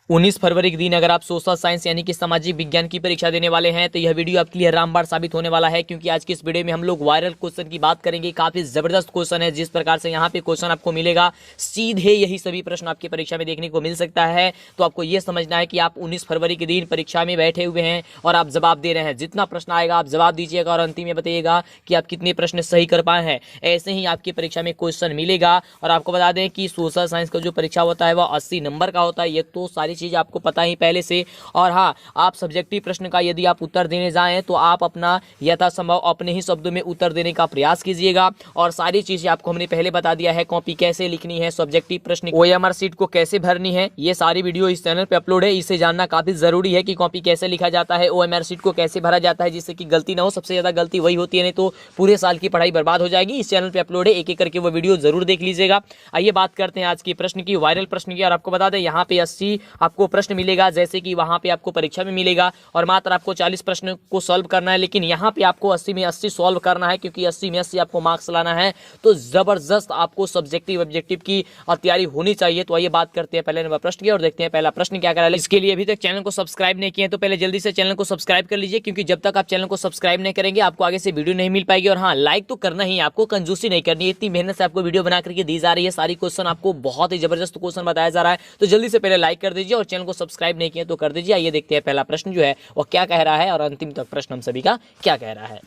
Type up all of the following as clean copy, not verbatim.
19 फरवरी के दिन अगर आप सोशल साइंस यानी कि सामाजिक विज्ञान की परीक्षा देने वाले हैं तो यह वीडियो आपके लिए रामबाण साबित होने वाला है, क्योंकि आज की इस वीडियो में हम लोग वायरल क्वेश्चन की बात करेंगे। काफी जबरदस्त क्वेश्चन है, जिस प्रकार से यहाँ पे क्वेश्चन आपको मिलेगा सीधे यही सभी प्रश्न आपकी परीक्षा में देखने को मिल सकता है। तो आपको यह समझना है कि आप 19 फरवरी के दिन परीक्षा में बैठे हुए हैं और आप जवाब दे रहे हैं। जितना प्रश्न आएगा आप जवाब दीजिएगा और अंतिम में बताइएगा कि आप कितने प्रश्न सही कर पाए हैं। ऐसे ही आपकी परीक्षा में क्वेश्चन मिलेगा। और आपको बता दें कि सोशल साइंस का जो परीक्षा होता है वह 80 नंबर का होता है। ये तो सारी चीज आपको पता ही पहले से। और हाँ, आप सब्जेक्टिव प्रश्न का यदि आप उत्तर देने जाएं तो आप अपना यथासंभव अपने ही शब्दों में उत्तर देने का प्रयास कीजिएगा। और सारी चीजें आपको हमने पहले बता दिया है, कॉपी कैसे लिखनी है, सब्जेक्टिव प्रश्न ओएमआर शीट को कैसे भरनी है, ये सारी वीडियो इस चैनल पे अपलोड है। इसे जानना काफी जरूरी है कि कॉपी कैसे लिखा जाता है, ओएमआर शीट को कैसे भरा जाता है, जिससे कि गलती ना हो। सबसे ज्यादा गलती वही होती है, नहीं तो पूरे साल की पढ़ाई बर्बाद हो जाएगी। इस चैनल पे अपलोड है, एक एक करके वो वीडियो जरूर देख लीजिएगा। आइए बात करते हैं आज के प्रश्न की, वायरल प्रश्न की। और आपको बता दें यहाँ पे 80 आपको प्रश्न मिलेगा, जैसे कि वहां पे आपको परीक्षा में मिलेगा। और मात्र आपको 40 प्रश्न को सॉल्व करना है, लेकिन यहाँ पे आपको 80 में 80 सॉल्व करना है, क्योंकि 80 में 80 आपको मार्क्स लाना है। तो जबरदस्त आपको सब्जेक्टिव ऑब्जेक्टिव की तैयारी होनी चाहिए। तो आइए बात करते हैं पहले नंबर प्रश्न की और देखते हैं पहला प्रश्न क्या करा है। इसके लिए अभी तक चैनल को सब्सक्राइब नहीं किए तो पहले जल्दी से चैनल को सब्सक्राइब कर लीजिए, क्योंकि जब तक आप चैनल को सब्सक्राइब नहीं करेंगे आपको आगे से वीडियो नहीं मिल पाएगी। और हाँ, लाइक तो करना ही, आपको कंजूसी नहीं करनी है। इतनी मेहनत से आपको वीडियो बना करके दी जा रही है, सारी क्वेश्चन आपको बहुत ही जबरदस्त क्वेश्चन बताया जा रहा है। तो जल्दी से पहले लाइक कर दीजिए और चैनल को सब्सक्राइब नहीं किया तो कर दीजिए। आइए देखते हैं पहला प्रश्न जो है वो क्या कह रहा है और अंतिम तक प्रश्न हम सभी का क्या कह रहा है।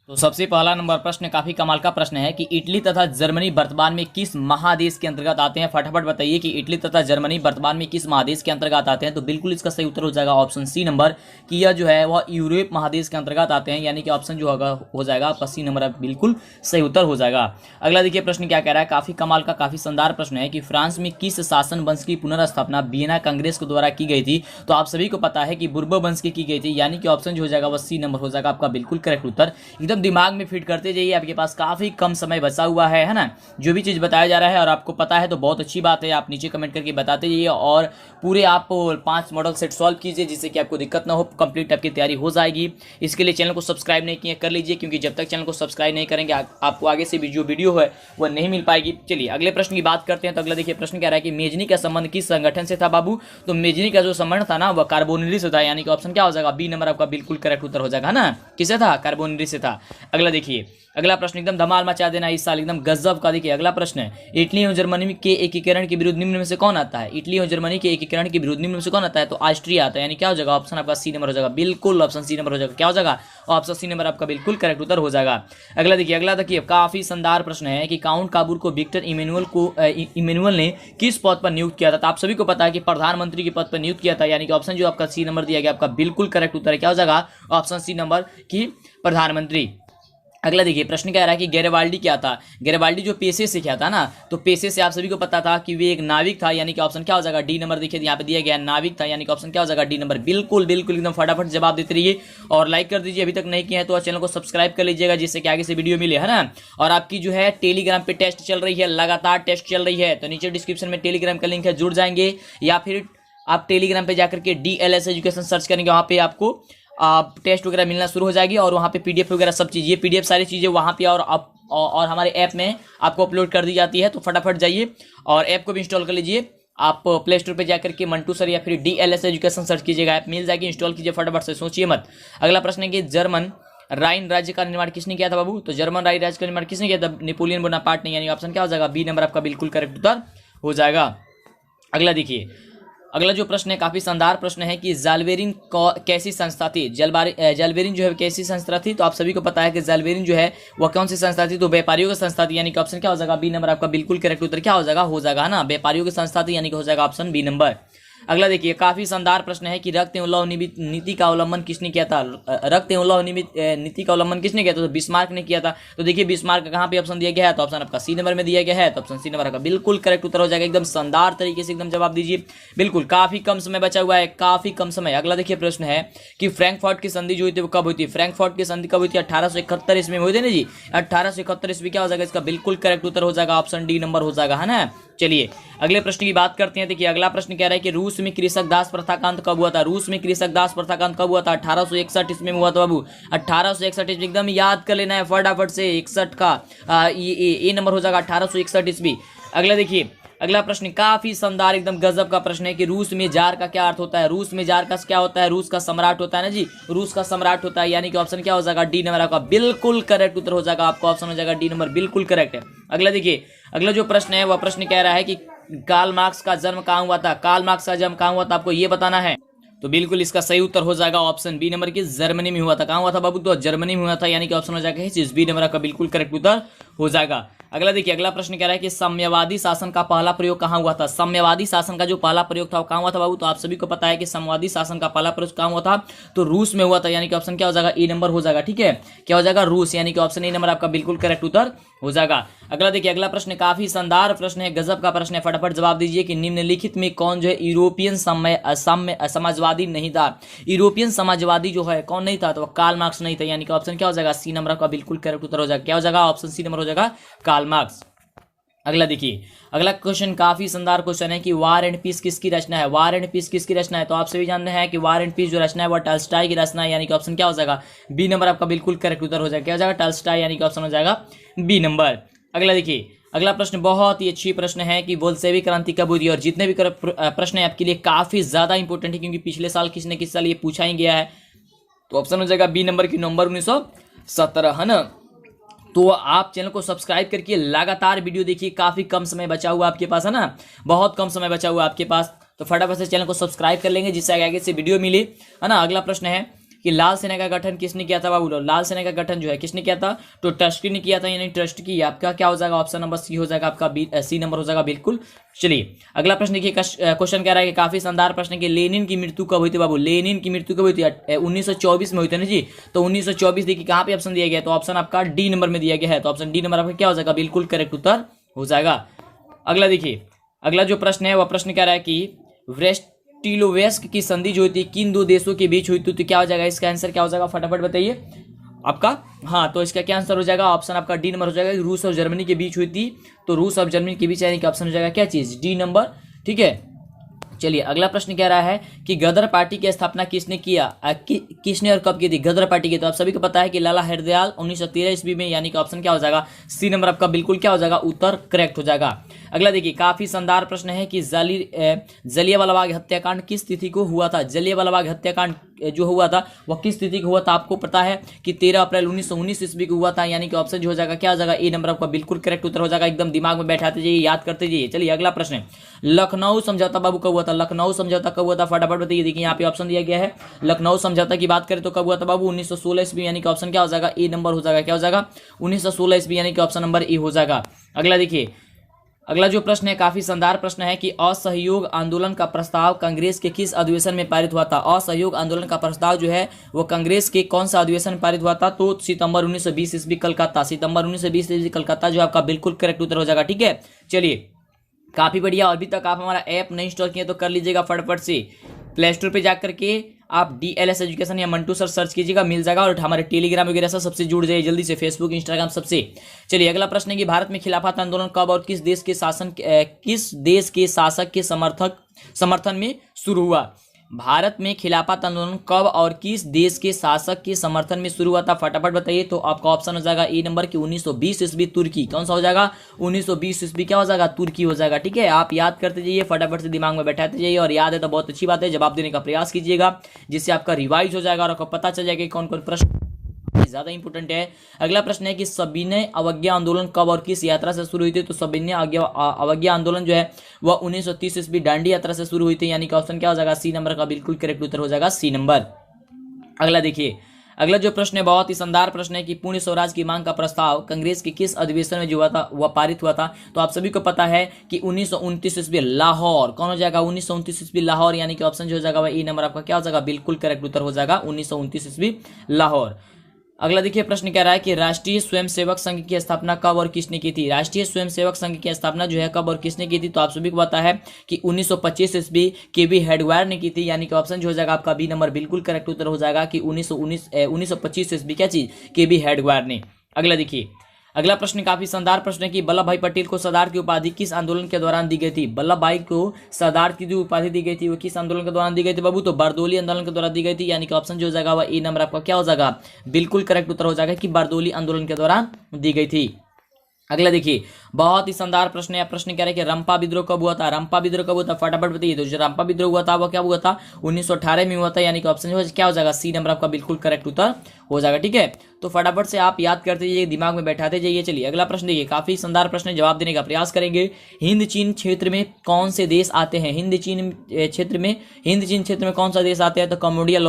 तो सबसे पहला नंबर प्रश्न काफी कमाल का प्रश्न है कि इटली तथा जर्मनी वर्तमान में किस महादेश के अंतर्गत आते हैं। फटाफट बताइए कि इटली तथा जर्मनी वर्तमान में किस महादेश के अंतर्गत आते हैं। तो बिल्कुल इसका सही उत्तर हो जाएगा ऑप्शन सी नंबर, कि यह जो है वह यूरोप महादेश के अंतर्गत आते हैं, यानी कि ऑप्शन जो होगा हो जाएगा आपका सी नंबर, बिल्कुल सही उत्तर हो जाएगा। अगला देखिए प्रश्न क्या कह रहा है, काफी कमाल का काफी शानदार प्रश्न है कि फ्रांस में किस शासन वंश की पुनर्स्थापना वियना कांग्रेस के द्वारा की गई थी। तो आप सभी को पता है कि बुर्बो वंश की गई थी, यानी कि ऑप्शन जो हो जाएगा वह सी नंबर हो जाएगा आपका बिल्कुल करेक्ट उत्तर। एकदम दिमाग में फिट करते जाइए, आपके पास काफी कम समय बचा हुआ है ना। जो भी चीज बताया जा रहा है और आपको पता है तो बहुत अच्छी बात है, आप नीचे कमेंट करके बताते जाइए और पूरे आप 5 मॉडल सेट सॉल्व कीजिए, जिससे कि आपको दिक्कत ना हो, कंप्लीट आपकी तैयारी हो जाएगी। इसके लिए चैनल को सब्सक्राइब नहीं किए कर लीजिए, क्योंकि जब तक चैनल को सब्सक्राइब नहीं करेंगे आपको आगे से भी जो वीडियो है वह नहीं मिल पाएगी। चलिए अगले प्रश्न की बात करते हैं। तो अगला देखिए प्रश्न कह रहा है कि मेजनी का संबंध किस संगठन से था बाबू। तो मेजनी का जो संबंध था ना वह कार्बोनिली से था, यानी कि ऑप्शन क्या हो जाएगा बी नंबर आपका बिल्कुल करेक्ट उत्तर हो जाएगा ना। किससे था, कार्बोनिली से था। अगला देखिए अगला प्रश्न एकदम धमाल मचा देना इस साल, एकदम गजब का। देखिए अगला प्रश्न है, इटली और जर्मनी के एकीकरण के विरुद्ध निम्न में से कौन आता है। इटली और जर्मनी के एकीकरण के विरुद्ध निम्न में से कौन आता है। तो ऑस्ट्रिया आता है, यानी क्या हो जाएगा ऑप्शन आपका सी नंबर हो जाएगा, बिल्कुल ऑप्शन सी नंबर हो जाएगा। क्या हो जाएगा ऑप्शन सी नंबर आपका बिल्कुल करेक्ट उत्तर हो जाएगा। अगला देखिए काफी शानदार प्रश्न है कि काउंट काबूर को विक्टर इमेनुअल ने किस पद पर नियुक्त किया था। तो आप सभी को पता है कि प्रधानमंत्री के पद पर नियुक्त किया था, यानी कि ऑप्शन जो आपका सी नंबर दिया गया आपका बिल्कुल करेक्ट उत्तर है। क्या हो जाएगा ऑप्शन सी नंबर की प्रधानमंत्री। अगला देखिए प्रश्न कह रहा है कि गैरिबाल्डी क्या था। गैरिबाल्डी जो पेशे से क्या था ना, तो पेशे से आप सभी को पता था कि वे एक नाविक था, यानी कि ऑप्शन क्या हो जाएगा डी नंबर। देखिए यहाँ पे दिया गया नाविक था, यानी कि ऑप्शन क्या हो जाएगा डी नंबर, बिल्कुल बिल्कुल एकदम फटाफट जवाब देते रहिए और लाइक कर दीजिए। अभी तक नहीं किया है तो चैनल को सब्सक्राइब कर लीजिएगा, जिससे कि आगे से वीडियो मिले, है ना। और आपकी जो है टेलीग्राम पे टेस्ट चल रही है, लगातार टेस्ट चल रही है, तो नीचे डिस्क्रिप्शन में टेलीग्राम का लिंक है, जुड़ जाएंगे। या फिर आप टेलीग्राम पे जाकर के DLS एजुकेशन सर्च करेंगे, वहाँ पे आपको टेस्ट वगैरह मिलना शुरू हो जाएगी और वहाँ पे PDF वगैरह सब चीज़, ये PDF सारी चीज़ें वहाँ पे और हमारे ऐप में आपको अपलोड कर दी जाती है। तो फटाफट जाइए और ऐप को भी इंस्टॉल कर लीजिए। आप प्ले स्टोर पे जाकर के मंटू सर या फिर DLS एजुकेशन सर्च कीजिएगा, ऐप मिल जाएगी, इंस्टॉल कीजिए फटाफट से, सोचिए मत। अगला प्रश्न है कि जर्मन राइन राज्य का निर्माण किसने किया था बाबू। तो जर्मन राइन राज्य का निर्माण किसने किया था, नेपोलियन बोनापार्ट ने, यानी ऑप्शन क्या हो जाएगा बी नंबर आपका बिल्कुल करेक्ट उत्तर हो जाएगा। अगला देखिए अगला जो प्रश्न है काफी शानदार प्रश्न है कि जाल्बेरिन कैसी संस्था थी। जाल्बेरिन जो है कैसी संस्था थी। तो आप सभी को पता है कि जाल्बेरिन जो है वह कौन सी संस्था थी। तो व्यापारियों की संस्था थी, यानी कि ऑप्शन क्या हो जाएगा बी नंबर आपका बिल्कुल करेक्ट उत्तर क्या हो जाएगा ना, व्यापारियों की संस्था थी, यानी कि हो जाएगा ऑप्शन बी नंबर। अगला देखिए काफी शानदार प्रश्न है कि रक्त एवं लौह नीति का अवलंबन किसने किया था। रक्त एवं लौह नीति का अवलंबन किसने किया था। तो बिस्मार्क ने किया था। तो देखिए बिस्मार्क कहाँ पे ऑप्शन दिया गया है, तो ऑप्शन आपका सी नंबर में दिया गया है, तो ऑप्शन सी नंबर का बिल्कुल करेक्ट उत्तर हो जाएगा। एकदम शानदार तरीके से एकदम जवाब दीजिए, बिल्कुल काफी कम समय बचा हुआ है, काफी कम समय। अगला देखिए प्रश्न है कि फ्रैंकफर्ट की संधि जो हुई थी वो कब हुई थी। फ्रैंकफर्ट की संधि कब हुई थी, 1871 ईस्वी में हुई थी ना जी, 1871 ईस्वी। क्या हो जाएगा इसका बिल्कुल करेक्ट उत्तर हो जाएगा ऑप्शन डी नंबर हो जाएगा, है ना। चलिए अगले प्रश्न की बात करते हैं। देखिए अगला प्रश्न कह रहा है कि रूस में कृषक दास प्रथा का अंत कब हुआ था। रूस में कृषक दास प्रथा का अंत कब हुआ था। 1861 ईस्वी में हुआ था बाबू, 1861 ईस्वी, एकदम याद कर लेना है फटाफट से। 61 का ये नंबर हो जाएगा 1861 ईस्वी। अगला देखिए अगला प्रश्न काफी शानदार एकदम गजब का प्रश्न है कि रूस में जार का क्या अर्थ होता है। रूस में जार का क्या होता है? रूस का सम्राट होता है ना जी, रूस का सम्राट होता है, यानी कि ऑप्शन क्या हो जाएगा? डी नंबर आपका बिल्कुल करेक्ट उत्तर हो जाएगा, आपका ऑप्शन हो जाएगा डी नंबर बिल्कुल करेक्ट है। अगला देखिए, अगला जो प्रश्न है वह प्रश्न कह रहा है कि कार्ल मार्क्स का जन्म कहाँ हुआ था। कार्ल मार्क्स का जन्म कहाँ हुआ था आपको ये बताना है। तो बिल्कुल इसका सही उत्तर हो जाएगा ऑप्शन बी नंबर की जर्मनी में हुआ था। कहाँ हुआ था बाबू? तो जर्मनी में हुआ था, यानी कि ऑप्शन हो जाएगा इस बी नंबर का बिल्कुल करेक्ट उत्तर हो जाएगा। अगला देखिए, अगला प्रश्न कह रहा है कि साम्यवादी शासन का पहला प्रयोग कहाँ हुआ था। साम्यवादी शासन का जो पहला प्रयोग था वो कहाँ हुआ था बाबू? तो आप सभी को पता है कि साम्यवादी शासन का पहला प्रयोग कहाँ हुआ था? तो रूस में हुआ था, यानी कि ऑप्शन क्या हो जाएगा? ए नंबर हो जाएगा। ठीक है, क्या हो जाएगा? रूस, यानी कि ऑप्शन ए नंबर आपका बिल्कुल करेक्ट उत्तर हो जाएगा। अगला देखिए, अगला प्रश्न काफी शानदार प्रश्न है, गजब का प्रश्न है, फटाफट जवाब दीजिए कि निम्नलिखित में कौन जो है यूरोपियन समाजवादी नहीं था। यूरोपियन समाजवादी जो है कौन नहीं था? तो कार्ल मार्क्स नहीं था, यानी कि ऑप्शन क्या हो जाएगा? सी नंबर का बिल्कुल करेक्ट उत्तर हो जाएगा। क्या हो जाएगा? ऑप्शन सी नंबर हो जाएगा, कार्ल मार्क्स। अगला देखिए, अगला क्वेश्चन काफी शानदार क्वेश्चन है कि वार एंड पीस किसकी रचना है। वार एंड पीस किसकी रचना है? तो आप सभी जानते हैं कि वार एंड पीस जो रचना है वह टॉल्स्टॉय की रचना है, यानी कि ऑप्शन क्या हो जाएगा? बी नंबर आपका बिल्कुल करेक्ट उत्तर हो जाएगा। क्या हो जाएगा? टॉल्स्टॉय, यानी कि ऑप्शन हो जाएगा बी नंबर। अगला देखिए, अगला प्रश्न बहुत ही अच्छी प्रश्न है कि बोल्शेविक क्रांति कब हुई। और जितने भी प्रश्न है आपके लिए काफी ज्यादा इंपॉर्टेंट है, क्योंकि पिछले साल किसने किस साल ये पूछा ही गया है। तो ऑप्शन हो जाएगा बी नंबर की नवंबर 1917, है ना। तो आप चैनल को सब्सक्राइब करके लगातार वीडियो देखिए, काफी कम समय बचा हुआ आपके पास, है ना, बहुत कम समय बचा हुआ आपके पास। तो फटाफट से चैनल को सब्सक्राइब कर लेंगे जिससे आगे से वीडियो मिले, है ना। अगला प्रश्न है कि लाल सेना का गठन किसने किया था बाबू? लाल सेना का गठन जो है किसने किया था? तो ट्रस्टी ने किया था, यानी ट्रस्ट की आपका क्या हो जाएगा? ऑप्शन नंबर सी हो जाएगा आपका, सी नंबर हो जाएगा बिल्कुल। चलिए अगला प्रश्न देखिए, क्वेश्चन कह रहा है कि काफी शानदार प्रश्न है कि लेनिन की मृत्यु कब हुई थी बाबू? लेनिन की मृत्यु कब हुई थी? 1924 में हुई थी ना जी। तो 1924 देखिए कहाँ पे ऑप्शन दिया गया? तो ऑप्शन आपका डी नंबर में दिया गया है, तो ऑप्शन डी नंबर आपका क्या हो जाएगा? बिल्कुल करेक्ट उत्तर हो जाएगा। अगला देखिए, अगला जो प्रश्न है वह प्रश्न कह रहा है कि ब्रेस्ट-लिटोव की संधि जो थी किन दो देशों के बीच हुई थी? तो क्या हो जाएगा? इसका आंसर क्या हो जाएगा? फटाफट बताइए आपका। हाँ, तो इसका क्या आंसर हो जाएगा? ऑप्शन आपका डी नंबर हो जाएगा, रूस और जर्मनी के बीच हुई थी। तो रूस और जर्मनी के बीच, यानी कि ऑप्शन हो जाएगा क्या चीज? D number. ठीक है, चलिए अगला प्रश्न कह रहा है कि गदर पार्टी की स्थापना किसने किया, किसने और कब की थी गदर पार्टी की? तो आप सभी को पता है कि लाला हरदयाल 1913 ईस्वी में, यानी कि ऑप्शन क्या हो जाएगा? सी नंबर आपका बिल्कुल क्या हो जाएगा? उत्तर करेक्ट हो जाएगा। अगला देखिए, काफी शानदार प्रश्न है कि जलियांवाला बाग हत्याकांड किस तिथि को हुआ था? जलियांवाला बाग हत्याकांड जो हुआ था वह किस तिथि को हुआ था? आपको पता है कि 13 अप्रैल 1919 ईस्वी को हुआ था, यानी कि ऑप्शन जो हो जाएगा क्या हो जाएगा? ए नंबर आपका बिल्कुल करेक्ट उत्तर हो जाएगा। एकदम दिमाग में बैठाते जाइए, याद करते जाइए। चलिए अगला प्रश्न है, लखनऊ समझौता बाबू कब हुआ था? लखनऊ समझौता कब हुआ था? फटाफट बताइए। देखिए यहाँ पे ऑप्शन दिया गया है, लखनऊ समझौता की बात करें तो कब हुआ था बाबू? 1916 ईस्वी, यानी कि ऑप्शन क्या हो जाएगा? ए नंबर हो जाएगा। क्या हो जाएगा? 1916 ईस्वी, यानी कि ऑप्शन नंबर ए हो जाएगा। अगला देखिए, अगला जो प्रश्न है काफी शानदार प्रश्न है कि असहयोग आंदोलन का प्रस्ताव कांग्रेस के किस अधिवेशन में पारित हुआ था? असहयोग आंदोलन का प्रस्ताव जो है वो कांग्रेस के कौन सा अधिवेशन में पारित हुआ था? तो सितंबर 1920 ईस्वी कलकत्ता, सितंबर 1920 ईस्वी कलकत्ता जो आपका बिल्कुल करेक्ट उत्तर हो जाएगा। ठीक है, चलिए काफी बढ़िया। और अभी तक आप हमारा ऐप नहीं इंस्टॉल किए तो कर लीजिएगा फटाफट से, प्ले स्टोर पे जाकर के आप DLS एजुकेशन या मंटू सर सर्च कीजिएगा, मिल जाएगा। और हमारे टेलीग्राम वगैरह से सबसे जुड़ जाइए जल्दी से, फेसबुक इंस्टाग्राम सबसे। चलिए अगला प्रश्न है कि भारत में खिलाफत आंदोलन कब और किस देश के शासक के समर्थन में शुरू हुआ? भारत में खिलाफत आंदोलन कब और किस देश के शासक के समर्थन में शुरू हुआ था? फटाफट बताइए। तो आपका ऑप्शन हो जाएगा ए नंबर की 1920 ईस्वी तुर्की। कौन सा हो जाएगा? 1920 ईस्वी क्या हो जाएगा? तुर्की हो जाएगा। ठीक है, आप याद करते जाइए, फटाफट से दिमाग में बैठाते जाइए, और याद है तो बहुत अच्छी बात है, जवाब देने का प्रयास कीजिएगा जिससे आपका रिवाइज हो जाएगा और आपको पता चल जाएगा कौन कौन प्रश्न ज्यादा इंपोर्टेंट है। अगला प्रश्न है कि सविनय अवज्ञा आंदोलन कब और किस यात्रा से शुरू हुई थी? तो सविनय अवज्ञा आंदोलन जो है वह 1930 ईस्वी दांडी यात्रा से शुरू हुई थी, यानी कि ऑप्शन क्या हो जाएगा? सी नंबर का बिल्कुल करेक्ट उत्तर हो जाएगा, सी नंबर। अगला देखिए, अगला जो प्रश्न है बहुत ही शानदार प्रश्न है कि पूर्ण स्वराज की मांग का प्रस्ताव कांग्रेस के किस अधिवेशन में जो हुआ था वह पारित हुआ था? तो आप सभी को पता है कि 1929 ईस्वी लाहौर। कौन हो जाएगा? 1929 ईस्वी लाहौर, यानी कि ऑप्शन जो हो जाएगा वह ए नंबर आपका क्या हो जाएगा? बिल्कुल करेक्ट उत्तर हो जाएगा 1929 ईस्वी लाहौर। अगला देखिए, प्रश्न कह रहा है कि राष्ट्रीय स्वयंसेवक संघ की स्थापना कब और किसने की थी? राष्ट्रीय स्वयंसेवक संघ की स्थापना जो है कब और किसने की थी? तो आप सभी को पता है कि 1925 ईस्वी के.बी. हेडगेवार ने की थी, यानी कि ऑप्शन जो हो जाएगा आपका बी नंबर बिल्कुल करेक्ट उत्तर हो जाएगा कि 1925 ईस्वी क्या चीज? के.बी. हेडगेवार ने। अगला देखिए, अगला प्रश्न काफी शानदार प्रश्न है कि वल्लभ भाई पटेल को सरदार की उपाधि किस आंदोलन के दौरान दी गई थी? वल्लभ भाई को सरदार की जो उपाधि दी गई थी वो किस आंदोलन के दौरान दी गई थी बाबू? तो बारदोली आंदोलन के दौरान दी गई थी, यानी कि ऑप्शन जो हो जाएगा वह ए नंबर आपका क्या हो जाएगा? बिल्कुल करेक्ट उत्तर हो जाएगा कि बारदोली आंदोलन के दौरान दी गई थी। अगला देखिए, बहुत ही शानदार प्रश्न है। प्रश्न कह रहा है कि रंपा विद्रोह कब हुआ था? रंपा विद्रोह कब हुआ था? फटाफट बताइए। तो जो रंपा विद्रोह हुआ था वो क्या हुआ था? 1918 में हुआ था, यानी कि ऑप्शन जो क्या हो जाएगा? सी नंबर आपका बिल्कुल करेक्ट उत्तर हो जाएगा। ठीक है, तो फटाफट से आप याद करते जाइए, दिमाग में बैठाते जाइए। चलिए अगला प्रश्न देखिए, काफी शानदार प्रश्न है, जवाब देने का प्रयास करेंगे। हिंद चीन क्षेत्र में कौन से देश आते हैं? हिंद चीन क्षेत्र में कौन सा देश आते हैं? तो कम्बोडिया,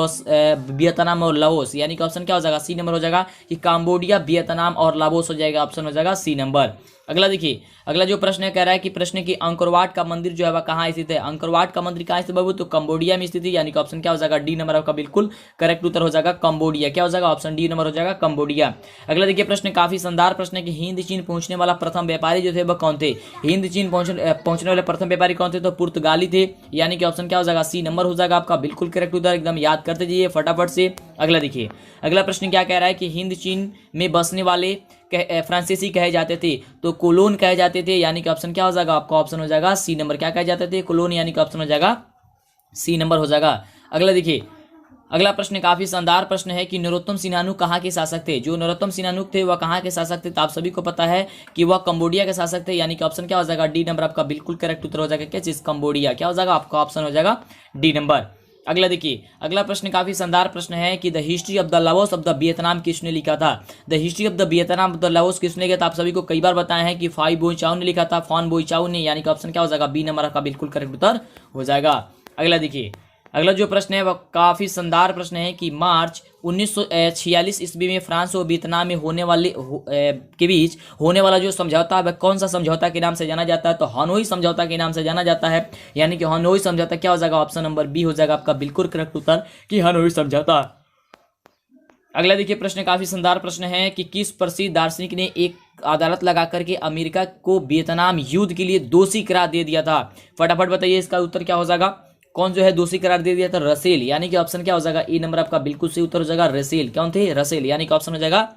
वियतनाम और लाओस, यानी कि ऑप्शन क्या हो जाएगा? सी नंबर हो जाएगा कि कंबोडिया, वियतनाम और लाओस हो जाएगा। ऑप्शन हो जाएगा सी नंबर। अगला देखिए, अगला जो प्रश्न है कह रहा है कि प्रश्न की अंकोरवाट का मंदिर जो है वह कहाँ स्थित है? अंकोरवाट का मंदिर कहाँ स्थित है बाबू? तो कंबोडिया में स्थित है, यानी कि ऑप्शन क्या हो जाएगा? डी नंबर आपका बिल्कुल करेक्ट उत्तर हो जाएगा कंबोडिया। क्या हो जाएगा? ऑप्शन डी नंबर हो जाएगा कंबोडिया। अगला देखिए, प्रश्न काफी शानदार प्रश्न है कि हिंद चीन पहुंचने वाला प्रथम व्यापारी जो थे वह कौन थे? हिंद चीन पहुंचने वाले प्रथम व्यापारी कौन थे? तो पुर्तगाली थे, यानी कि ऑप्शन क्या हो जाएगा? सी नंबर हो जाएगा आपका बिल्कुल करेक्ट उत्तर। एकदम याद करते जाइए फटाफट से। अगला देखिए, अगला प्रश्न क्या कह रहा है कि हिंद चीन में बसने वाले फ्रांसीसी कहे जाते थे, तो कोलोन कहे जाते थे, यानी कि ऑप्शन क्या हो जाएगा आपका? ऑप्शन हो जाएगा सी नंबर। क्या कहे जाते थे? कोलोन, यानी कि ऑप्शन हो जाएगा सी नंबर हो जाएगा। अगला देखिए, अगला प्रश्न काफी शानदार प्रश्न है कि नरोत्तम सिन्हानु कहाँ के शासक थे? जो नरोत्तम सिन्हानु थे वह कहाँ के शासक थे? तो आप सभी को पता है कि वह कंबोडिया के शासक थे, यानी कि ऑप्शन क्या हो जाएगा? डी नंबर आपका बिल्कुल करेक्ट उत्तर हो जाएगा। क्या चीज? कंबोडिया। क्या हो जाएगा आपका? ऑप्शन हो जाएगा डी नंबर। अगला देखिए, अगला प्रश्न काफी शानदार प्रश्न है कि the history of the Laos of the Vietnam किसने लिखा था? The history of the Vietnam of the Laos किसने लिखा था? आप सभी को कई बार बताया है कि फाई बोई चाउ ने लिखा था, फॉन बोई चाउ ने, यानी कि ऑप्शन क्या हो जाएगा? बी नंबर आपका बिल्कुल करेक्ट उत्तर हो जाएगा। अगला देखिए, अगला जो प्रश्न है वह काफी शानदार प्रश्न है कि मार्च 1946 ईस्वी में फ्रांस और वियतनाम में के बीच होने वाला जो समझौता है वह कौन सा समझौता के नाम से जाना जाता है? तो हनोई समझौता के नाम से जाना जाता है, यानी कि हनोई समझौता। क्या हो जाएगा? ऑप्शन नंबर बी हो जाएगा आपका बिल्कुल करेक्ट उत्तर कि हनोई समझौता। अगला देखिए, प्रश्न काफी शानदार प्रश्न है कि किस प्रसिद्ध दार्शनिक ने एक अदालत लगा करके अमेरिका को वियतनाम युद्ध के लिए दोषी करार दे दिया था? फटाफट बताइए, इसका उत्तर क्या हो जाएगा? कौन जो है दोषी करार दे दिया था? रसेल, यानी कि ऑप्शन क्या हो जाएगा? ए नंबर आपका बिल्कुल सही उत्तर हो जाएगा रसेल। कौन थे? रसेल, यानी कि ऑप्शन हो जाएगा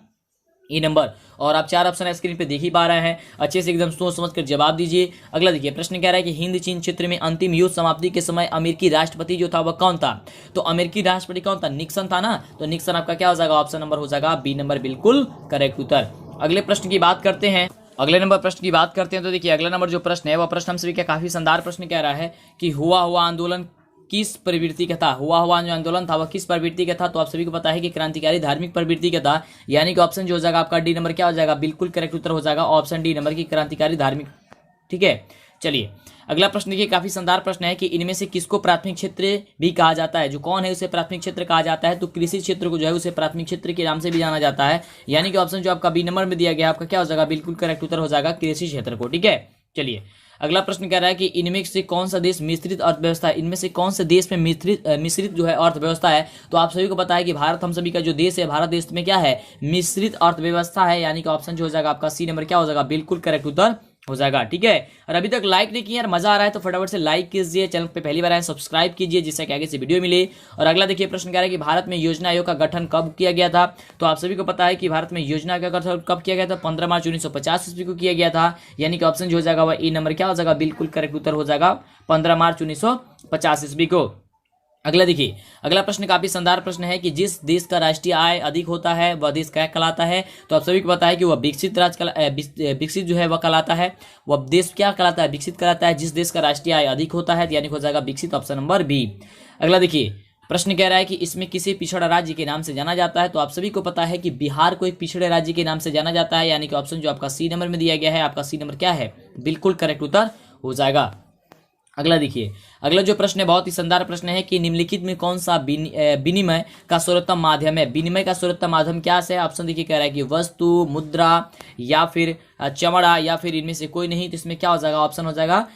ए नंबर। और आप चार ऑप्शन स्क्रीन पे देख ही पा रहे हैं, अच्छे से एकदम सोच समझ कर जवाब दीजिए। अगला देखिए, प्रश्न कह रहा है कि हिंद चीन क्षेत्र में अंतिम युद्ध समाप्ति के समय अमेरिकी राष्ट्रपति जो था वह कौन था? तो अमेरिकी राष्ट्रपति कौन था? निक्सन था ना, तो निक्सन आपका क्या हो जाएगा? ऑप्शन नंबर हो जाएगा बी नंबर बिल्कुल करेक्ट उत्तर। अगले प्रश्न की बात करते हैं, अगले नंबर प्रश्न की बात करते हैं। तो देखिए, अगला नंबर जो प्रश्न है वह प्रश्न हम सभी का काफी शानदार प्रश्न कह रहा है कि हुआ हुआ आंदोलन किस प्रवृत्ति का था? हुआ हुआ जो आंदोलन था वह किस प्रवृत्ति का था? तो आप सभी को पता है कि क्रांतिकारी धार्मिक प्रवृत्ति का था, यानी कि ऑप्शन जो हो जाएगा आपका डी नंबर क्या हो जाएगा? बिल्कुल करेक्ट उत्तर हो जाएगा ऑप्शन डी नंबर की क्रांतिकारी धार्मिक। ठीक है, चलिए अगला प्रश्न देखिए, काफी शानदार प्रश्न है कि इनमें से किसको प्राथमिक क्षेत्र भी कहा जाता है? जो कौन है उसे प्राथमिक क्षेत्र कहा जाता है? तो कृषि क्षेत्र को जो है उसे प्राथमिक क्षेत्र के नाम से भी जाना जाता है, यानी कि ऑप्शन जो आपका बी नंबर में दिया गया आपका क्या हो जाएगा? बिल्कुल करेक्ट उत्तर हो जाएगा कृषि क्षेत्र को। ठीक है, चलिए अगला प्रश्न कह रहा है कि इनमें से कौन सा देश मिश्रित अर्थव्यवस्था है? इनमें से कौन से देश में मिश्रित जो है अर्थव्यवस्था है? तो आप सभी को पता है कि भारत हम सभी का जो देश है, भारत देश में क्या है? मिश्रित अर्थव्यवस्था है, यानी कि ऑप्शन जो हो जाएगा आपका सी नंबर क्या हो जाएगा? बिल्कुल करेक्ट उत्तर हो जाएगा। ठीक है, और अभी तक लाइक नहीं किया यार, मजा आ रहा है तो फटाफट से लाइक कीजिए, चैनल पे पहली बार आए सब्सक्राइब कीजिए जिससे कि आगे से वीडियो मिले। और अगला देखिए, प्रश्न कह रहा है कि भारत में योजना आयोग का गठन कब किया गया था? तो आप सभी को पता है कि भारत में योजना का गठन कब किया गया था? 15 मार्च 1950 ईस्वी को किया गया था, यानी कि ऑप्शन जो हो जाएगा वह ए नंबर क्या हो जाएगा? बिल्कुल करेक्ट उत्तर हो जाएगा 15 मार्च 1950 ईस्वी को। अगला देखिए, अगला प्रश्न काफी शानदार प्रश्न है कि जिस देश का राष्ट्रीय आय अधिक होता है वह देश क्या कहलाता है? तो आप सभी को पता है कि वह विकसित जो है वह कहलाता है। वह देश क्या कहलाता है? विकसित कहलाता है जिस देश का राष्ट्रीय आय अधिक होता है, यानी हो जाएगा विकसित, ऑप्शन नंबर बी। अगला देखिए, प्रश्न कह रहा है कि इसमें किसी पिछड़ा राज्य के नाम से जाना जाता है? तो आप सभी को पता है कि बिहार को एक पिछड़े राज्य के नाम से जाना जाता है, यानी कि ऑप्शन जो आपका सी नंबर में दिया गया है आपका सी नंबर क्या है? बिल्कुल करेक्ट उत्तर हो जाएगा। अगला देखिए, अगला जो प्रश्न है बहुत ही शानदार प्रश्न है कि निम्नलिखित में कौन सा विनिमय का सर्वोत्तम माध्यम है? विनिमय का सर्वोत्तम माध्यम क्या है? ऑप्शन देखिए, कह रहा है कि वस्तु, मुद्रा या फिर चमड़ा या फिर इनमें से कोई नहीं। तो इसमें क्या हो जाएगा? ऑप्शन हो जाएगा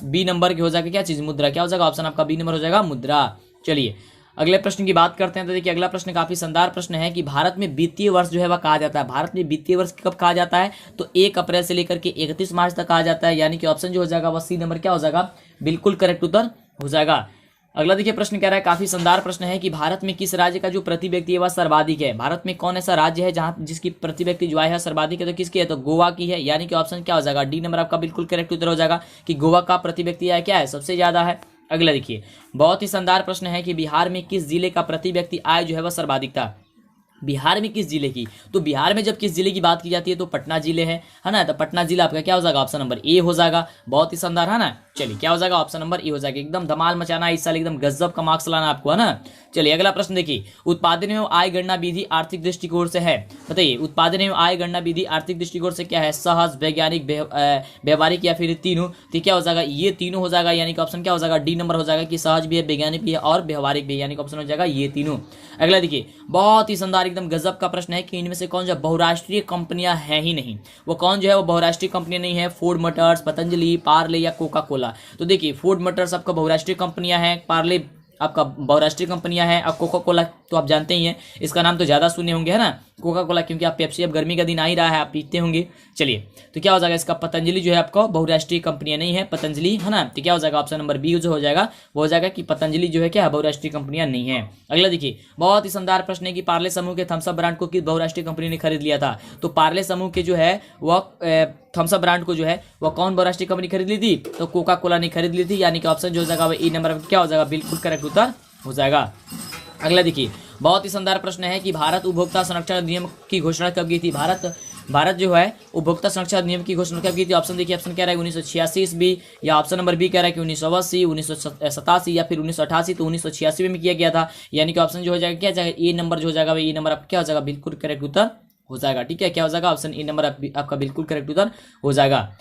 बी नंबर की हो जाएगा क्या चीज? मुद्रा। क्या हो जाएगा? ऑप्शन आपका बी नंबर हो जाएगा मुद्रा। चलिए अगले प्रश्न की बात करते हैं। तो देखिए, अगला प्रश्न काफी शानदार प्रश्न है कि भारत में वित्तीय वर्ष जो है वह कहा जाता है? भारत में वित्तीय वर्ष कब कहा जाता है? तो 1 अप्रैल से लेकर के 31 मार्च तक कहा जाता है, यानी कि ऑप्शन जो हो जाएगा वह सी नंबर क्या हो जाएगा? बिल्कुल करेक्ट उत्तर हो जाएगा। अगला देखिए, प्रश्न कह रहा है काफी शानदार प्रश्न है कि भारत में किस राज्य का जो प्रति व्यक्ति है वह सर्वाधिक है? भारत में कौन ऐसा राज्य है जहां जिसकी प्रति व्यक्ति जो आय है सर्वाधिक है? तो किसकी है? तो गोवा की है, यानी कि ऑप्शन क्या हो जाएगा? डी नंबर आपका बिल्कुल करेक्ट उत्तर हो जाएगा कि गोवा का प्रति व्यक्ति आय क्या है? सबसे ज्यादा है। अगला देखिए, बहुत ही शानदार प्रश्न है कि बिहार में किस जिले का प्रति व्यक्ति आय जो है वह सर्वाधिक था? बिहार में किस जिले की, तो बिहार में जब किस जिले की बात की जाती है तो पटना जिले है ना। तो पटना जिला आपका क्या हो जाएगा, ऑप्शन नंबर ए हो जाएगा। बहुत ही शानदार है ना। चलिए क्या हो जाएगा, ऑप्शन नंबर ए हो जाएगा। एकदम धमाल मचाना इस साल, एकदम गजब का मार्क्स लाना आपको, है ना। चलिए अगला प्रश्न देखिए, उत्पादन एवं आय गणना विधि आर्थिक दृष्टिकोण से है, बताइए उत्पादन एवं आय गणना विधि आर्थिक दृष्टिकोण से क्या है, सहज, वैज्ञानिक, व्यवहारिक या फिर तीनों। तो क्या हो जाएगा, ये तीनों हो जाएगा, यानी कि ऑप्शन क्या हो जाएगा, डी नंबर हो जाएगा कि सहज भी है, वैज्ञानिक भी है और व्यवहारिक भी है, यानी कि ऑप्शन हो जाएगा ये तीनों। अगला देखिए, बहुत ही शानदार एकदम गजब का प्रश्न है कि इनमें से कौन जो बहुराष्ट्रीय कंपनियां हैं ही नहीं, वो कौन जो है वो बहुराष्ट्रीय कंपनियां नहीं है, फोर्ड मोटर्स, पतंजलि, पार्ले या कोका कोला। तो देखिए फोर्ड मोटर्स आपका बहुराष्ट्रीय कंपनियां हैं, पार्ले आपका बहुराष्ट्रीय कंपनियां हैं, अब कोका कोला तो आप जानते ही हैं, इसका नाम तो ज्यादा सुने होंगे, है ना, कोका कोला, क्योंकि आप पेप्सी, अब गर्मी का दिन आ ही रहा है, आप पीते होंगे। चलिए तो क्या हो जाएगा इसका, पतंजलि जो है आपको बहुराष्ट्रीय कंपनियां नहीं है, पतंजलि, है ना। तो क्या हो जाएगा, ऑप्शन नंबर बी जो हो जाएगा वो हो जाएगा कि पतंजलि जो है क्या बहुराष्ट्रीय कंपनियां नहीं है। अगला देखिए, बहुत ही शानदार प्रश्न है कि पार्ले समूह के थम्स अप ब्रांड को किस बहुराष्ट्रीय कंपनी ने खरीद लिया था। तो पार्ले समूह के जो है वह थम्स अप ब्रांड को जो है वह कौन बहुराष्ट्रीय कंपनी खरीद ली थी, तो कोका कोला ने खरीद ली थी, यानी कि ऑप्शन जो हो जाएगा ई नंबर क्या हो जाएगा, बिल्कुल करेक्ट उत्तर हो जाएगा। अगला देखिए, बहुत ही शानदार प्रश्न है कि भारत उपभोक्ता संरक्षण अधिनियम की घोषणा कब की थी। भारत जो है उपभोक्ता संरक्षण अधिनियम की घोषणा कब की थी। ऑप्शन देखिए, ऑप्शन कह रहा है 1986 बी, या ऑप्शन नंबर बी कह रहा है कि 1980, 1987 या फिर 1988। तो 1986 में किया गया था, यानी कि ऑप्शन जो हो जाएगा क्या जाएगा, ए नंबर जो हो जाएगा, ये नंबर क्या हो जाएगा, बिल्कुल करेक्ट उत्तर हो जाएगा। ठीक है, क्या हो जाएगा, ऑप्शन ए नंबर आपका बिल्कुल करेक्ट उत्तर हो जाएगा।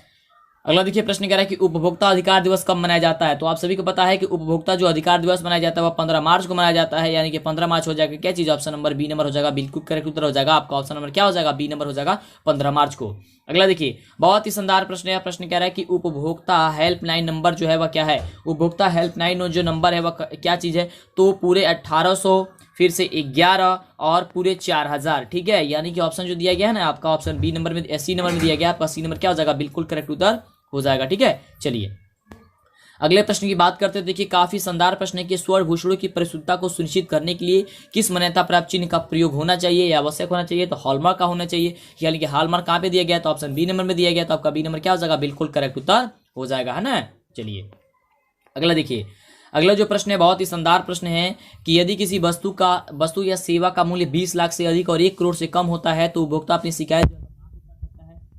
अगला देखिए, प्रश्न कह रहा है कि उपभोक्ता अधिकार दिवस कब मनाया जाता है। तो आप सभी को पता है कि उपभोक्ता जो अधिकार दिवस मनाया जाता है वह 15 मार्च को मनाया जाता है, यानी कि 15 मार्च हो जाएगा क्या चीज, ऑप्शन नंबर बी नंबर हो जाएगा, बिल्कुल करेक्ट उत्तर हो जाएगा आपका। ऑप्शन नंबर क्या हो जाएगा, बी नंबर हो जाएगा, 15 मार्च को। अगला देखिए, बहुत ही शानदार प्रश्न है। प्रश्न कह रहा है कि उपभोक्ता हेल्पलाइन नंबर जो है वह क्या है। उपभोक्ता हेल्पलाइन जो नंबर है वह क्या चीज है, तो पूरे 1800 फिर से 11 और पूरे 4000। ठीक है, यानी कि ऑप्शन जो दिया गया है ना आपका, ऑप्शन बी नंबर में, सी नंबर में दिया गया आपका, सी नंबर क्या हो जाएगा, बिल्कुल करेक्ट उत्तर हो जाएगा। ठीक है, चलिए अगले प्रश्न की बात करते हैं। देखिए काफी शानदार प्रश्न है कि स्वर्ण भूषणों की परिशुद्धता को सुनिश्चित करने के लिए किस मान्यता प्राप्त चिन्ह का प्रयोग होना चाहिए या आवश्यक होना चाहिए। तो हॉलमार्क का होना चाहिए, यानी कि हॉलमार्क कहाँ पे दिया गया, तो ऑप्शन बी नंबर में दिया गया, तो आपका बी नंबर क्या हो जाएगा, बिल्कुल करेक्ट उत्तर हो जाएगा, है ना। चलिए अगला देखिए, अगला जो प्रश्न है बहुत ही शानदार प्रश्न है कि यदि किसी वस्तु या सेवा का मूल्य 20 लाख से अधिक और 1 करोड़ से कम होता है तो उपभोक्ता अपनी शिकायत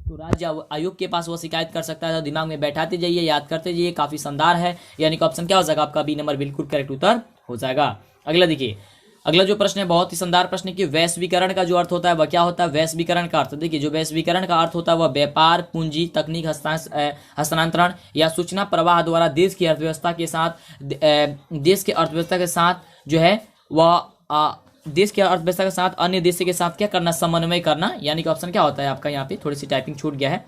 तो राज्य आयोग के पास वो शिकायत कर सकता है। तो दिमाग में बैठाते जाइए, याद करते जाइए, काफी शानदार है, यानी कि ऑप्शन क्या हो जाएगा आपका, बी नंबर बिल्कुल करेक्ट उत्तर हो जाएगा। अगला देखिए, अगला जो प्रश्न है बहुत ही शानदार प्रश्न है कि वैश्वीकरण का जो अर्थ होता है वह क्या होता है। वैश्वीकरण का अर्थ देखिए, जो वैश्वीकरण का अर्थ होता है वह व्यापार, पूंजी, तकनीक हस्तांतरण या सूचना प्रवाह द्वारा देश की अर्थव्यवस्था के साथ जो है वह देश की अर्थव्यवस्था के साथ अन्य देशों के साथ क्या करना, समन्वय करना, यानी कि ऑप्शन क्या होता है आपका, यहाँ पे थोड़ी सी टाइपिंग छूट गया है,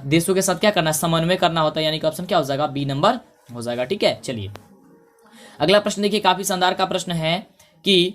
देशों के साथ क्या करना, समन्वय करना होता है, यानी कि ऑप्शन क्या हो जाएगा, बी नंबर हो जाएगा। ठीक है, चलिए अगला प्रश्न देखिए, काफी शानदार का प्रश्न है कि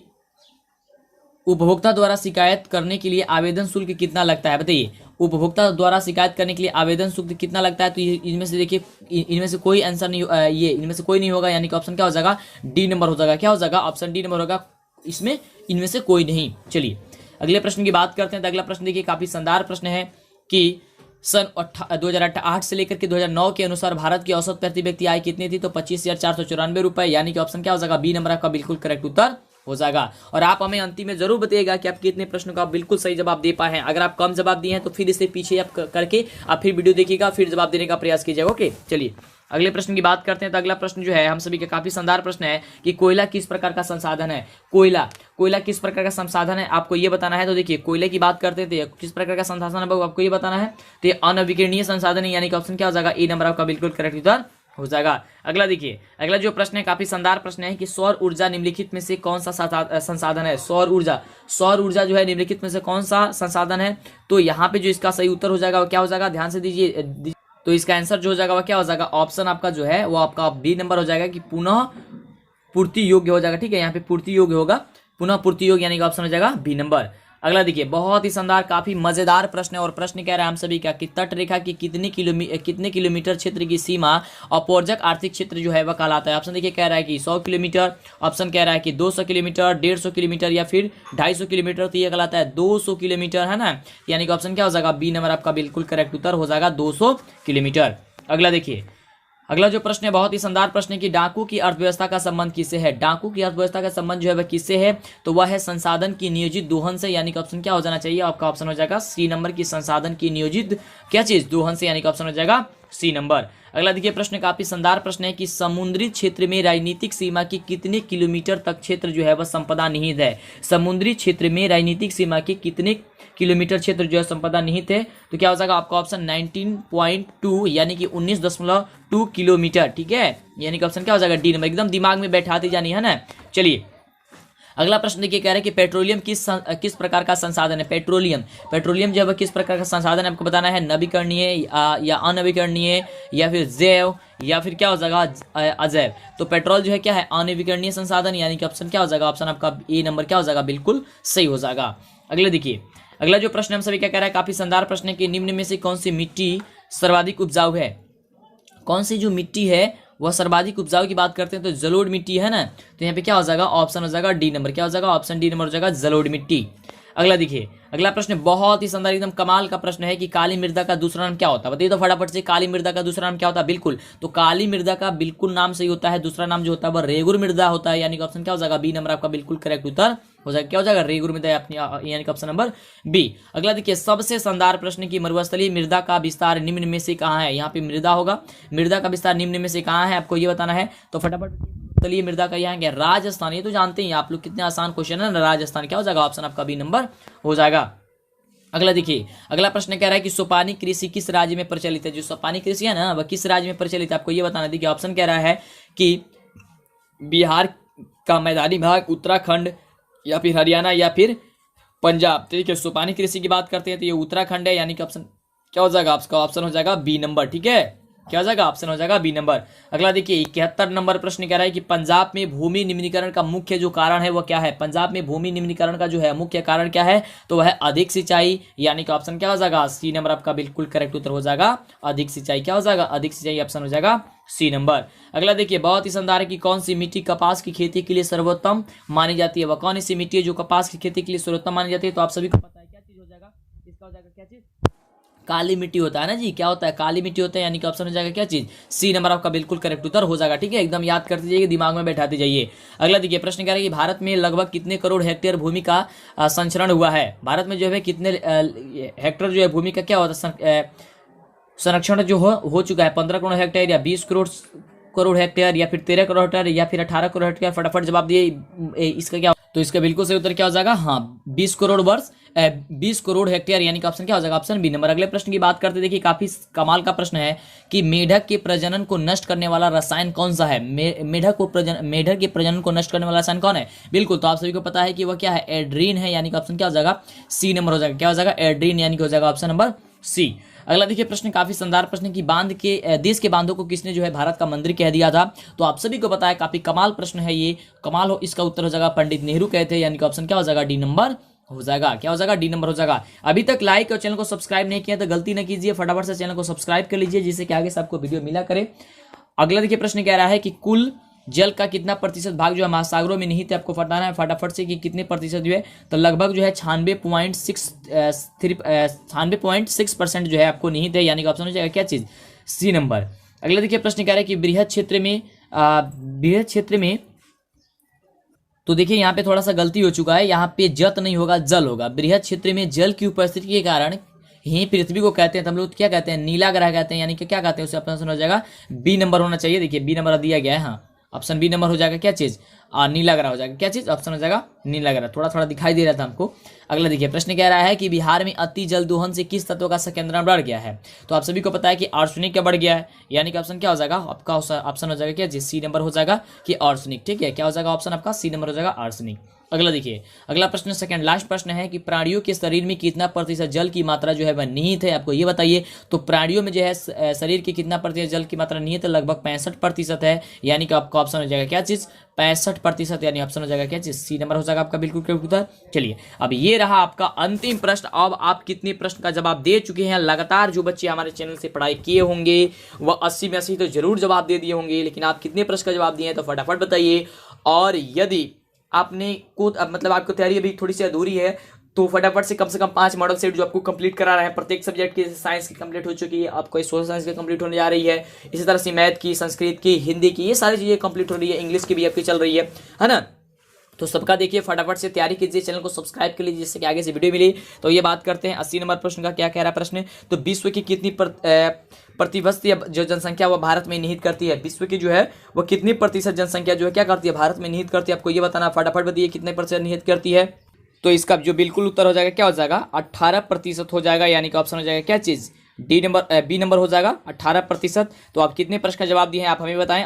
उपभोक्ता द्वारा शिकायत करने के लिए आवेदन शुल्क कितना लगता है। बताइए उपभोक्ता द्वारा शिकायत करने के लिए आवेदन शुल्क कितना लगता है। तो इनमें से देखिए, इनमें से कोई आंसर नहीं, ये इनमें से कोई नहीं होगा, यानी कि ऑप्शन क्या हो जाएगा, डी नंबर हो जाएगा। क्या हो जाएगा, ऑप्शन डी नंबर होगा, इसमें इनमें से कोई नहीं। चलिए अगले प्रश्न की बात करते हैं। तो अगला प्रश्न देखिए, काफी शानदार प्रश्न है कि सन 2008 से लेकर के 2009 के अनुसार भारत की औसत प्रति व्यक्ति आय कितनी थी। तो 25,494 रुपए, यानी कि ऑप्शन क्या हो जाएगा, बी नंबर आपका बिल्कुल करेक्ट उत्तर हो जाएगा। और आप हमें अंतिम में जरूर बताइएगा कि आप कितने प्रश्नों का बिल्कुल सही जवाब दे पाए हैं। अगर आप कम जवाब दिए हैं तो फिर इससे पीछे आप करके आप फिर वीडियो देखिएगा, फिर जवाब देने का प्रयास कीजिएगा। ओके, चलिए अगले प्रश्न की बात करते हैं। तो अगला प्रश्न जो है हम सभी का काफी शानदार प्रश्न है कि कोयला किस प्रकार का संसाधन है। कोयला किस प्रकार का संसाधन है, आपको ये बताना है। तो देखिए कोयले की बात करते थे, किस प्रकार का संसाधन है आपको ये बताना है। तो अनविकिरणीय संसाधन है, यानी कि ऑप्शन क्या हो जाएगा, ए नंबर आपका बिल्कुल करेक्ट उत्तर हो जाएगा। अगला देखिए, अगला जो प्रश्न है काफी शानदार प्रश्न है कि सौर ऊर्जा निम्नलिखित में से कौन सा संसाधन है। सौर ऊर्जा जो है निम्नलिखित में से कौन सा संसाधन है। तो यहाँ पे जो इसका सही उत्तर हो जाएगा वो क्या हो जाएगा, ध्यान से दीजिए। तो इसका आंसर जो हो जाएगा वह क्या हो जाएगा, ऑप्शन आपका जो है वो आपका बी नंबर हो जाएगा कि पुनः पूर्ति योग्य हो जाएगा। ठीक है, यहाँ पे पूर्ति योग्य होगा, पुनः पूर्ति योग्य, यानी कि ऑप्शन हो जाएगा बी नंबर। अगला देखिए, बहुत ही शानदार काफी मजेदार प्रश्न है और प्रश्न कह रहा है हम सभी का कि तट रेखा की कितने किलोमीटर क्षेत्र की सीमा अपवर्जक आर्थिक क्षेत्र जो है वह कहलाता है। ऑप्शन देखिए कह रहा है कि 100 किलोमीटर, ऑप्शन कह रहा है कि 200 किलोमीटर, 150 किलोमीटर या फिर 250 किलोमीटर। तो ये कहलाता है 200 किलोमीटर, है ना, यानी कि ऑप्शन क्या हो जाएगा, बी नंबर आपका बिल्कुल करेक्ट उत्तर हो जाएगा 200 किलोमीटर। अगला देखिए, अगला जो प्रश्न है बहुत ही शानदार प्रश्न है कि डाकू की अर्थव्यवस्था का संबंध किससे है। डाकू की अर्थव्यवस्था का संबंध जो है वह किससे है, तो वह है संसाधन की नियोजित दोहन से, यानी कि ऑप्शन क्या हो जाना चाहिए, आपका ऑप्शन हो जाएगा सी नंबर की संसाधन की नियोजित क्या चीज, दोहन से, यानी कि ऑप्शन हो जाएगा सी नंबर। अगला देखिए प्रश्न काफी शानदार प्रश्न है कि समुद्री क्षेत्र में राजनीतिक सीमा की कितने किलोमीटर तक क्षेत्र जो है वह संपदा निहित है। समुद्री क्षेत्र में राजनीतिक सीमा के कितने किलोमीटर क्षेत्र जो है संपदा निहित है, तो क्या हो जाएगा आपका ऑप्शन 19.2 यानी कि 19.2 किलोमीटर, ठीक है, यानी कि ऑप्शन क्या हो जाएगा डी नंबर, एकदम दिमाग में बैठाती जानी है ना। चलिए अगला प्रश्न देखिए कह रहे हैं कि पेट्रोलियम किस प्रकार का संसाधन है। पेट्रोलियम जो है किस प्रकार का संसाधन है, आपको बताना है, नवीकरणीय या अनवीकरणीय या फिर जैव या फिर क्या हो जाएगा अजैव। तो पेट्रोल जो है क्या है, अनवीकरणीय संसाधन, यानी कि ऑप्शन क्या हो जाएगा, ऑप्शन आपका ए नंबर क्या हो जाएगा, बिल्कुल सही हो जाएगा। अगले देखिए अगला जो प्रश्न हम सभी क्या कह रहा है, काफी शानदार प्रश्न है कि निम्न में से कौन सी मिट्टी सर्वाधिक उपजाऊ है। कौन सी जो मिट्टी है वह सर्वाधिक उपजाऊ की बात करते हैं तो जलोढ़ मिट्टी है ना, तो यहाँ पे क्या हो जाएगा, ऑप्शन हो जाएगा डी नंबर, क्या हो जाएगा, ऑप्शन डी नंबर हो जाएगा जलोढ़ मिट्टी। अगला देखिए अगला प्रश्न बहुत ही शानदार एकदम कमाल का प्रश्न है कि काली मृदा का दूसरा नाम क्या होता है, बताइए तो फटाफट से, काली मृदा का दूसरा नाम क्या होता है। बिल्कुल, तो काली मृदा का बिल्कुल नाम सही होता है, दूसरा नाम जो होता है वह रेगुर मृदा होता है, यानी कि ऑप्शन क्या हो जाएगा बी नंबर आपका बिल्कुल करेक्ट उत्तर हो जाएगा, क्या हो जाएगा रेगुर मृदा अपनी, यानी कि ऑप्शन नंबर बी। अगला देखिए सबसे शानदार प्रश्न की मरुस्थलीय मृदा का विस्तार निम्न में से कहाँ है। यहाँ पे मृदा होगा, मृदा का विस्तार निम्न में से कहाँ है आपको ये बताना है, तो फटाफट चलिए मृदा का यहाँ क्या, राजस्थान, ये तो जानते हैं आप लोग, कितने आसान क्वेश्चन है ना, राजस्थान क्या हो जाएगा, ऑप्शन आपका बी नंबर हो जाएगा। अगला देखिए अगला प्रश्न कह रहा है कि सोपानी कृषि किस राज्य में प्रचलित है। जो सोपानी कृषि है ना वह किस राज्य में प्रचलित है, आपको ये बताना। देखिए ऑप्शन कह रहा है कि बिहार का मैदानी भाग, उत्तराखंड या फिर हरियाणा या फिर पंजाब। ठीक है, सोपानी कृषि की बात करते हैं तो ये उत्तराखंड है, यानी कि ऑप्शन क्या हो जाएगा आपका, ऑप्शन हो जाएगा बी नंबर, ठीक है, क्या हो जाएगा, ऑप्शन हो जाएगा बी नंबर। अगला देखिए 71 नंबर प्रश्न कह रहा है कि पंजाब में भूमि निम्नीकरण का मुख्य जो कारण है वह क्या है। पंजाब में भूमि निम्नीकरण का जो है मुख्य कारण क्या है, तो वह है अधिक सिंचाई, यानी कि ऑप्शन क्या हो जाएगा सी नंबर आपका बिल्कुल करेक्ट उत्तर हो जाएगा अधिक सिंचाई, क्या हो जाएगा अधिक सिंचाई, ऑप्शन हो जाएगा सी नंबर। अगला देखिए बहुत ही शानदार है कि कौन सी मिट्टी कपास की खेती के लिए सर्वोत्तम मानी जाती है। वह कौन सी मिट्टी है जो कपास की खेती के लिए सर्वोत्तम मानी जाती है, तो आप सभी को पता है क्या चीज हो जाएगा, इसका हो जाएगा क्या चीज, काली मिट्टी होता है ना जी, क्या होता है काली मिट्टी होता है, यानी कि ऑप्शन हो जाएगा क्या चीज, सी नंबर आपका बिल्कुल करेक्ट उत्तर हो जाएगा, ठीक है, एकदम याद करते जाइए, दिमाग में बैठाते जाइए। अगला देखिए प्रश्न कह रहा है कि भारत में लगभग कितने करोड़ हेक्टेयर भूमि का संचरण हुआ है। भारत में जो है कितने हेक्टेयर जो है भूमि का क्या होता है संरक्षण जो हो चुका है, 15 करोड़ हेक्टेयर या 20 करोड़ हेक्टेयर या फिर 13 करोड़ हेक्टेयर या फिर 18 करोड़ हेक्टेयर, फटाफट जवाब दिए इसका क्या, तो इसका बिल्कुल सही उत्तर क्या हो जाएगा, हाँ 20 करोड़ हेक्टेयर, यानी कि ऑप्शन क्या हो जाएगा, ऑप्शन बी नंबर। अगले प्रश्न की बात करते देखिए काफी कमाल का प्रश्न है कि मेढक के प्रजनन को नष्ट करने वाला रसायन कौन सा है। मेढक के प्रजनन को नष्ट करने वाला रसायन कौन है, बिल्कुल तो आप सभी को पता है कि वह क्या है, एड्रीन है, यानी कि ऑप्शन क्या हो जाएगा सी नंबर हो जाएगा, क्या हो जाएगा एड्रीन, यानी कि हो जाएगा ऑप्शन नंबर सी। अगला देखिए प्रश्न काफी शानदार प्रश्न की देश के बांधों को किसने जो है भारत का मंदिर कह दिया था, तो आप सभी को पता है काफी कमाल प्रश्न है ये, कमाल हो, इसका उत्तर हो जाएगा पंडित नेहरू कहते हैं, यानी कि ऑप्शन क्या हो जाएगा डी नंबर हो जाएगा, क्या हो जाएगा डी नंबर हो जाएगा। अभी तक लाइक और चैनल को सब्सक्राइब नहीं किया तो गलती न कीजिए, फटाफट से चैनल को सब्सक्राइब कर लीजिए जिससे कि आगे से आपको वीडियो मिला करे। अगला देखिए प्रश्न कह रहा है कि कुल जल का कितना प्रतिशत भाग जो है महासागरों में निहित है, आपको बताना है फटाफट से कि कितने प्रतिशत जो है, तो लगभग जो है 96.6% जो है आपको निहित है, यानी कि ऑप्शन हो जाएगा क्या चीज, सी नंबर। अगला देखिए प्रश्न कह रहा है कि बृहद क्षेत्र में तो देखिए यहाँ पे थोड़ा सा गलती हो चुका है, यहाँ पे जत नहीं होगा जल होगा। बृहद क्षेत्र में जल की उपस्थिति के कारण ही पृथ्वी को कहते हैं, हम लोग क्या कहते हैं, नीला ग्रह कहते हैं, यानी कि क्या कहते हैं, उसे ऑप्शन हो जाएगा बी नंबर होना चाहिए। देखिए बी नंबर दिया गया है, हाँ ऑप्शन बी नंबर हो जाएगा क्या चीज, नीला ग्रह हो जाएगा, क्या चीज, ऑप्शन हो जाएगा नीला ग्रह, थोड़ा थोड़ा दिखाई दे रहा था हमको। अगला देखिए प्रश्न कह रहा है कि बिहार में अति जल दोहन से किस तत्व का संकेंद्रण बढ़ गया है, तो आप सभी को पता है कि आर्सेनिक का बढ़ गया है, यानी कि ऑप्शन क्या हो जाएगा आपका, ऑप्शन हो जाएगा क्या चीज, सी नंबर हो जाएगा कि आर्सेनिक, ठीक है, क्या हो जाएगा ऑप्शन आपका सी नंबर हो जाएगा आर्सेनिक। अगला देखिए अगला प्रश्न सेकंड लास्ट प्रश्न है कि प्राणियों के शरीर में कितना प्रतिशत जल की मात्रा जो है वह निहित है, आपको ये बताइए। तो प्राणियों में जो है शरीर के कितना प्रतिशत जल की मात्रा निहित है, लगभग 65% है, यानी कि आपका ऑप्शन हो जाएगा क्या चीज, 65%, यानी ऑप्शन हो जाएगा क्या चीज, सी नंबर हो जाएगा आपका बिल्कुल करेक्ट उत्तर। चलिए अब ये रहा आपका अंतिम प्रश्न। अब आप कितने प्रश्न का जवाब दे चुके हैं, लगातार जो बच्चे हमारे चैनल से पढ़ाई किए होंगे वह 80 में 80 तो जरूर जवाब दे दिए होंगे, लेकिन आप कितने प्रश्न का जवाब दिए हैं तो फटाफट बताइए। और यदि आपने मतलब आपको तैयारी अभी थोड़ी सी अधूरी है तो फटाफट से कम 5 मॉडल सेट जो आपको कंप्लीट करा रहे हैं प्रत्येक सब्जेक्ट की। साइंस की कंप्लीट हो चुकी है, आपको सोशल साइंस की कंप्लीट होने जा रही है, इसी तरह से मैथ की, संस्कृत की, हिंदी की, ये सारी चीजें कंप्लीट हो रही है, इंग्लिश की भी आपकी चल रही है ना। तो सबका देखिए फटाफट से तैयारी कीजिए, चैनल को सब्सक्राइब कर लीजिए जिससे कि आगे से वीडियो मिली। तो ये बात करते हैं 80 नंबर प्रश्न का। क्या कह रहा है प्रश्न? तो विश्व की कितनी प्रतिशत जो जनसंख्या वो भारत में निहित करती है? विश्व की जो है वो कितनी प्रतिशत जनसंख्या जो है क्या करती है? भारत में निहित करती है। आपको ये बताना, फटाफट बताइए कितने प्रतिशत निहित करती है। तो इसका जो बिल्कुल उत्तर हो जाएगा क्या हो जाएगा? 18% हो जाएगा, यानी कि ऑप्शन हो जाएगा क्या चीज? बी नंबर हो जाएगा 18%। तो आप कितने प्रश्न का जवाब दिए हैं आप हमें बताएं।